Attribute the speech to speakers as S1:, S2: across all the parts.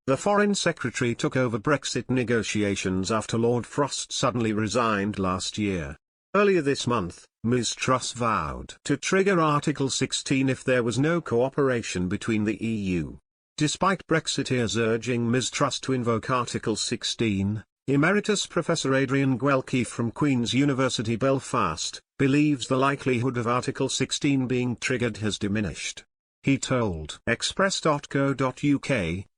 S1: The Foreign Secretary took over Brexit negotiations after Lord Frost suddenly resigned last year. Earlier this month, Ms Truss vowed to trigger Article 16 if there was no cooperation between the EU. Despite Brexiteers urging Ms Truss to invoke Article 16, Emeritus Professor Adrian Gwelke from Queen's University Belfast believes the likelihood of Article 16 being triggered has diminished. He told Express.co.uk,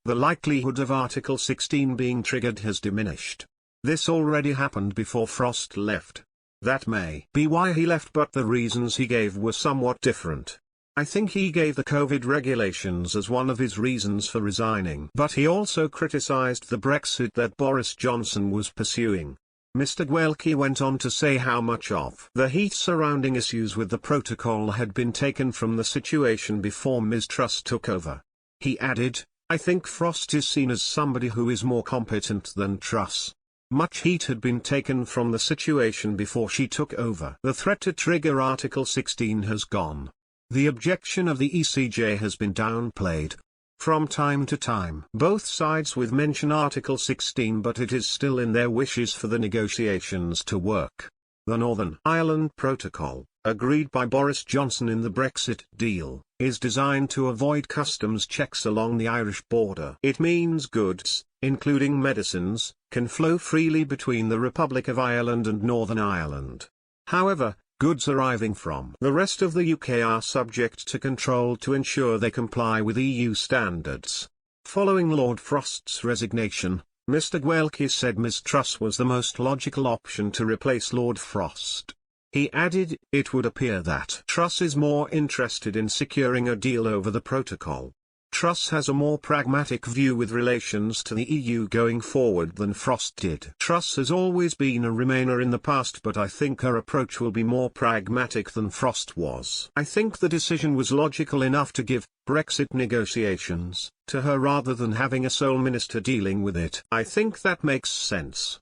S1: the likelihood of Article 16 being triggered has diminished. This already happened before Frost left. That may be why he left, but the reasons he gave were somewhat different. I think he gave the COVID regulations as one of his reasons for resigning. But he also criticised the Brexit that Boris Johnson was pursuing. Mr Gwelke went on to say how much of the heat surrounding issues with the protocol had been taken from the situation before Ms Truss took over. He added, "I think Frost is seen as somebody who is more competent than Truss. Much heat had been taken from the situation before she took over. The threat to trigger Article 16 has gone. The objection of the ECJ has been downplayed. From time to time both sides would mention Article 16, but it is still in their wishes for the negotiations to work. The Northern Ireland Protocol, agreed by Boris Johnson in the Brexit deal, is designed to avoid customs checks along the Irish border. It means goods, including medicines, can flow freely between the Republic of Ireland and Northern Ireland. However, goods arriving from the rest of the UK are subject to control to ensure they comply with EU standards." Following Lord Frost's resignation, Mr Gwelke said Ms Truss was the most logical option to replace Lord Frost. He added, "It would appear that Truss is more interested in securing a deal over the protocol. Truss has a more pragmatic view with relations to the EU going forward than Frost did. Truss has always been a Remainer in the past, but I think her approach will be more pragmatic than Frost was. I think the decision was logical enough to give Brexit negotiations to her rather than having a sole minister dealing with it. I think that makes sense."